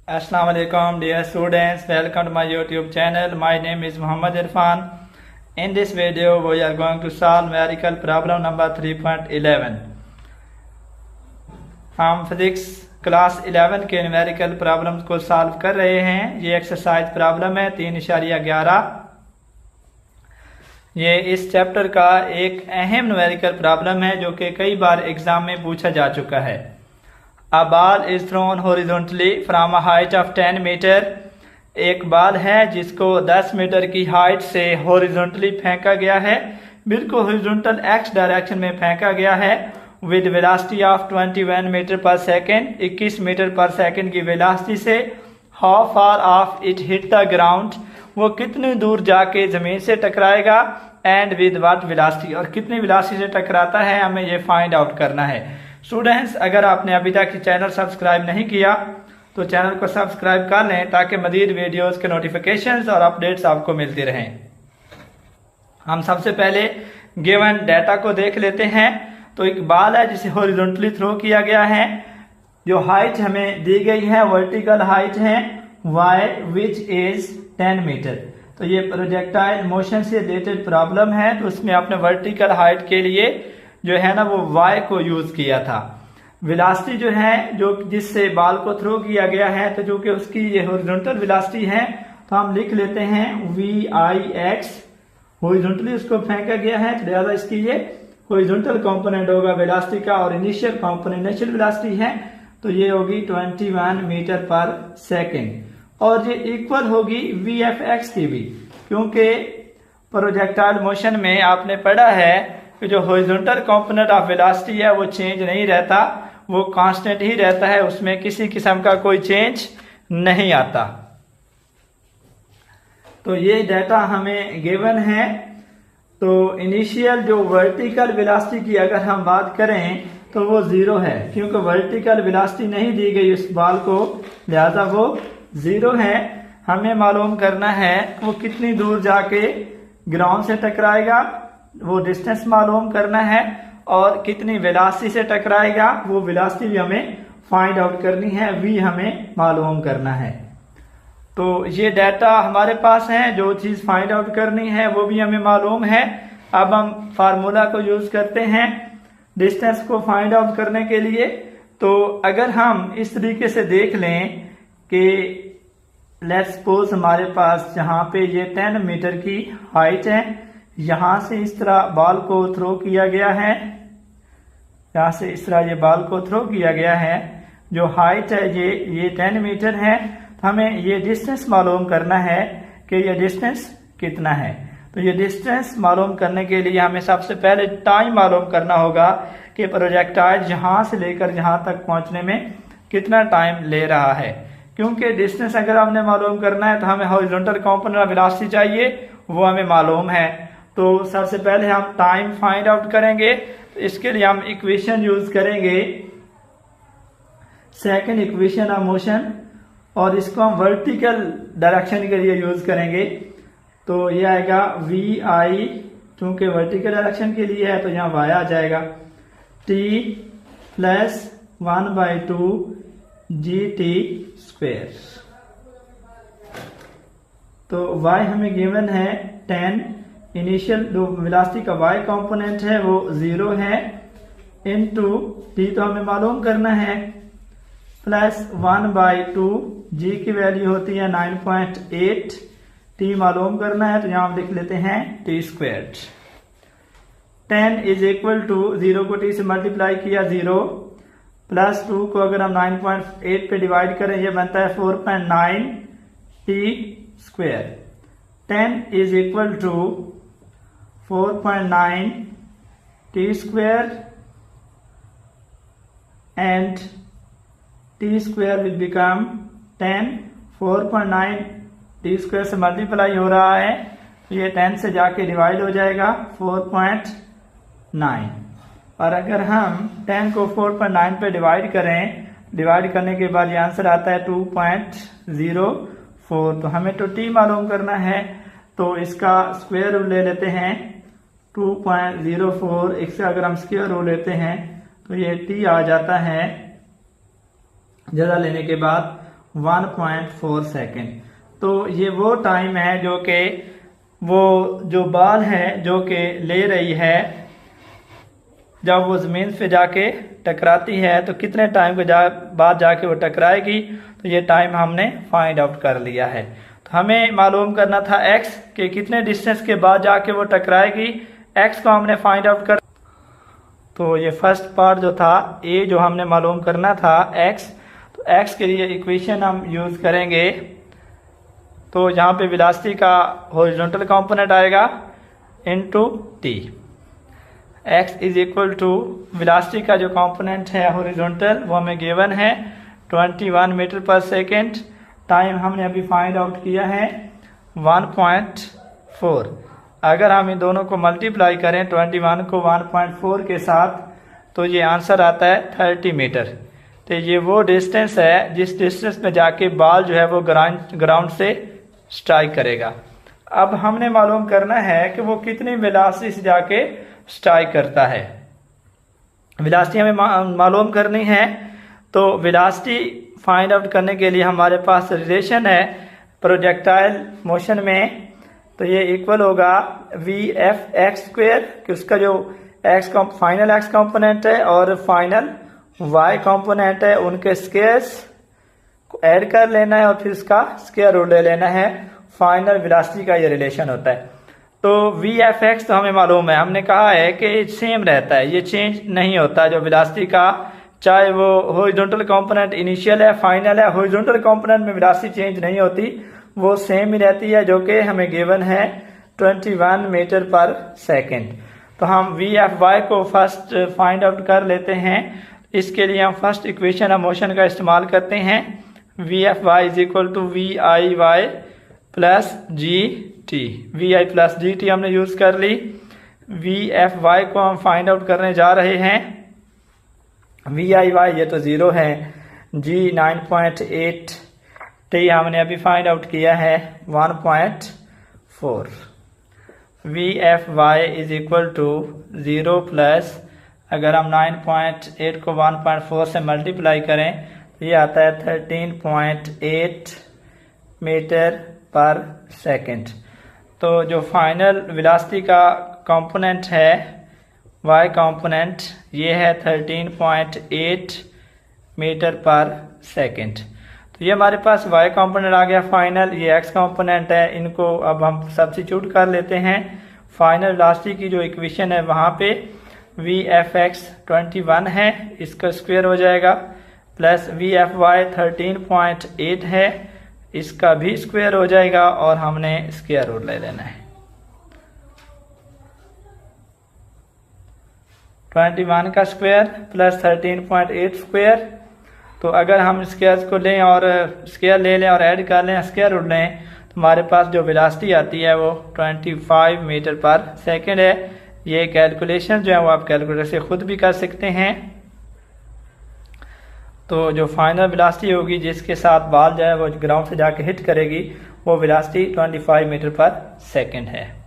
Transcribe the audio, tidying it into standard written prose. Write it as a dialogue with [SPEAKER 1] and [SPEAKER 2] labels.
[SPEAKER 1] Assalamu alaikum dear students, welcome to my YouTube channel. My name is Muhammad Irfan. In this video we are going to solve numerical problem number 3.11. हम physics class 11 के numerical problems को solve कर रहे हैं। ये exercise problem है 3.11। ये इस चैप्टर का एक अहम न्यूमेरिकल प्रॉब्लम है जो कि कई बार एग्जाम में पूछा जा चुका है। A ball is thrown horizontally from a height of 10 metre. एक बॉल है जिसको 10 मीटर की हाइट से हॉरिजॉन्टली फेंका गया है, बिल्कुल हॉरिजॉन्टल एक्स डायरेक्शन में फेंका गया है विद वेलोसिटी ऑफ 21 मीटर पर सेकेंड। 21 मीटर पर सेकेंड की वेलोसिटी से how far of it hit the ground, वो कितनी दूर जाके जमीन से टकराएगा एंड विद व्हाट वेलोसिटी, और कितनी वेलोसिटी से टकराता है हमें ये फाइंड आउट करना है। स्टूडेंट्स, अगर आपने अभी तक चैनल सब्सक्राइब नहीं किया तो चैनल को सब्सक्राइब कर लें ताकि मजीद वीडियोस के नोटिफिकेशंस और अपडेट्स आपको मिलती रहें। हम सबसे पहले गिवन डाटा को देख लेते हैं। तो एक बॉल है जिसे हॉरिजॉन्टली थ्रो किया गया है। जो हाइट हमें दी गई है वर्टिकल हाइट है y विच इज 10 मीटर। तो ये प्रोजेक्टाइल मोशन से रिलेटेड प्रॉब्लम है, तो उसमें आपने वर्टिकल हाइट के लिए जो है ना वो y को यूज किया था। वेलोसिटी जो है जो जिससे बॉल को थ्रो किया गया है, तो जो कि उसकी ये हॉरिजॉन्टल वेलोसिटी है, तो हम लिख लेते हैं vix। हॉरिजॉन्टली उसको फेंका गया है तो लिहाजा इसकी ये हॉरिजॉन्टल कंपोनेंट होगा वेलोसिटी का, और इनिशियल कंपोनेंट इनिशियल वेलोसिटी है तो ये होगी 21 मीटर पर सेकेंड, और ये इक्वल होगी vfx की भी, क्योंकि प्रोजेक्टाइल मोशन में आपने पढ़ा है कि जो हॉरिजॉन्टल कंपोनेंट ऑफ वेलोसिटी है वो चेंज नहीं रहता, वो कांस्टेंट ही रहता है, उसमें किसी किस्म का कोई चेंज नहीं आता। तो ये डाटा हमें गिवन है। तो इनिशियल जो वर्टिकल वेलोसिटी की अगर हम बात करें तो वो 0 है, क्योंकि वर्टिकल वेलोसिटी नहीं दी गई उस बॉल को, लिहाजा वो 0 है। हमें मालूम करना है वो कितनी दूर जाके ग्राउंड से टकराएगा, वो डिस्टेंस मालूम करना है, और कितनी वेलोसिटी से टकराएगा वो वेलोसिटी भी हमें फाइंड आउट करनी है, v हमें मालूम करना है। तो ये डाटा हमारे पास है, जो चीज फाइंड आउट करनी है वो भी हमें मालूम है। अब हम फार्मूला को यूज करते हैं डिस्टेंस को फाइंड आउट करने के लिए। तो अगर हम इस तरीके से देख लें कि लेट्स सपोज हमारे पास जहां पे ये 10 मीटर की हाइट है, यहां से इस तरह बॉल को थ्रो किया गया है, यहां से इस तरह ये बॉल को थ्रो किया गया है, जो हाइट है ये 10 मीटर है। तो हमें ये डिस्टेंस मालूम करना है कि ये डिस्टेंस कितना है। तो ये डिस्टेंस मालूम करने के लिए हमें सबसे पहले टाइम मालूम करना होगा कि प्रोजेक्टाइल जहां से लेकर जहां तक पहुंचने में कितना टाइम ले रहा है। क्योंकि डिस्टेंस अगर हमने मालूम करना है तो हमें हॉरिजॉन्टल कंपोनेंट वेलोसिटी चाहिए, वो हमें मालूम है। तो सबसे पहले हम टाइम फाइंड आउट करेंगे। तो इसके लिए हम इक्वेशन यूज करेंगे सेकंड इक्वेशन ऑफ मोशन, और इसको हम वर्टिकल डायरेक्शन के लिए यूज करेंगे। तो ये आएगा वी आई, क्योंकि वर्टिकल डायरेक्शन के लिए है तो यहाँ y आ जाएगा, t प्लस 1/2 gt स्क्वेयर। तो y हमें गिवन है 10, इनिशियल जो वेलोसिटी का y कंपोनेंट है वो 0 है, इनटू t तो हमें मालूम करना है, प्लस 1/2 g की वैल्यू होती है 9.8, t मालूम करना है तो यहां हम लिख लेते हैं t squared. 10 is equal to 0 को t से मल्टीप्लाई किया 0, प्लस 2 को अगर हम 9.8 पे डिवाइड करें ये बनता है 4.9 t square. 10 is equal to 4.9 t square and t square will become 10। 4.9 t square से मल्टीप्लाई हो रहा है तो ये 10 से जाके डिवाइड हो जाएगा 4.9, और अगर हम 10 को 4.9 पे डिवाइड करें, डिवाइड करने के बाद ये आंसर आता है 2.04। तो हमें तो t मालूम करना है, तो इसका स्क्वायर रूट ले लेते हैं 2.04, इसका अगर हम स्क्वायर रूट लेते हैं तो ये t आ जाता है, ज्यादा लेने के बाद 1.4 सेकेंड। तो ये वो टाइम है जो कि वो जो बॉल है जो कि ले रही है, जब वो ज़मीन पे जाके टकराती है तो कितने टाइम के बाद जाके वो टकराएगी, तो ये टाइम हमने फाइंड आउट कर लिया है। तो हमें मालूम करना था x के कितने डिस्टेंस के बाद जाके वो टकराएगी, x को हमने फाइंड आउट कर। तो ये फर्स्ट पार्ट जो था a जो हमने मालूम करना था x, तो x के लिए इक्वेशन हम यूज़ करेंगे। तो यहाँ पे वेलोसिटी का हॉरिजॉन्टल कंपोनेंट आएगा into t। x is equal to velocity का जो कंपोनेंट है हॉरिजॉन्टल वो हमें गिवन है 21 मीटर पर सेकेंड। टाइम हमने अभी फाइंड आउट किया है 1.4। अगर हम इन दोनों को मल्टीप्लाई करें 21 को 1.4 के साथ तो ये आंसर आता है 30 मीटर। तो ये वो डिस्टेंस है जिस डिस्टेंस में जाके बॉल जो है वो ग्राउंड से स्ट्राइक करेगा। अब हमने मालूम करना है कि वो कितनी वेलोसिटी से जाके स्ट्राइक करता है। वेलोसिटी हमें मालूम करनी है, तो वेलोसिटी फाइंड आउट करने के लिए हमारे पास रिलेशन है प्रोजेक्टाइल मोशन में। तो ये इक्वल होगा VF(x)² कि उसका जो फाइनल x कंपोनेंट है और फाइनल y कंपोनेंट है, उनके स्क्वायर्स को ऐड कर लेना है और फिर इसका स्क्वायर रूट ले लेना है। फाइनल वेलोसिटी का ये रिलेशन होता है। तो VF(x) तो हमें मालूम है, हमने कहा है कि सेम रहता है, ये चेंज नहीं होता। जो वेलोसिटी का चाहे वो हॉरिजॉन्टल कंपोनेंट इनिशियल है फाइनल है, हॉरिजॉन्टल कंपोनेंट में वेलोसिटी चेंज नहीं होती, वो सेम ही रहती है, जो कि हमें गिवन है 21 मीटर पर सेकेंड। तो हम VFy को फर्स्ट फाइंड आउट कर लेते हैं। इसके लिए हम फर्स्ट इक्वेशन ऑफ मोशन का इस्तेमाल करते हैं। VFy is equal to VIy plus GT। VI plus GT हमने यूज कर ली। VFy को हम फाइंड आउट करने जा रहे हैं। VIy ये तो 0 है, G 9.8, T हमने अभी फाइंड आउट किया है 1.4। VFy is equal to 0 plus, अगर हम 9.8 को 1.4 से मल्टीप्लाई करें तो ये आता है 13.8 मीटर पर सेकेंड। तो जो फाइनल वेलोसिटी का कंपोनेंट है y कंपोनेंट, ये है 13.8 मीटर पर सेकेंड। तो ये हमारे पास y कंपोनेंट आ गया फाइनल, ये x कंपोनेंट है। इनको अब हम सब्स्टिट्यूट कर लेते हैं। फाइनल वेलोसिटी की जो इक्वेशन है वहाँ पे VFx 21 है, इसका स्क्वायर हो जाएगा, प्लस VFy 13.8 है, इसका भी स्क्वायर हो जाएगा और हमने स्क्वायर रूट ले लेना है। 21 का स्क्वायर प्लस 13.8 स्क्वायर। तो अगर हम स्क्वायर को लें और स्क्वायर ले लें और ऐड कर लें, स्क्वायर रूट लें, तो हमारे पास जो वेलोसिटी आती है वो 25 मीटर पर सेकेंड है। ये कैलकुलेशन जो है वो आप कैलकुलेटर से खुद भी कर सकते हैं। तो जो फाइनल वेलोसिटी होगी जिसके साथ बॉल जो है वो ग्राउंड से जाके हिट करेगी, वो वेलोसिटी 25 मीटर पर सेकेंड है।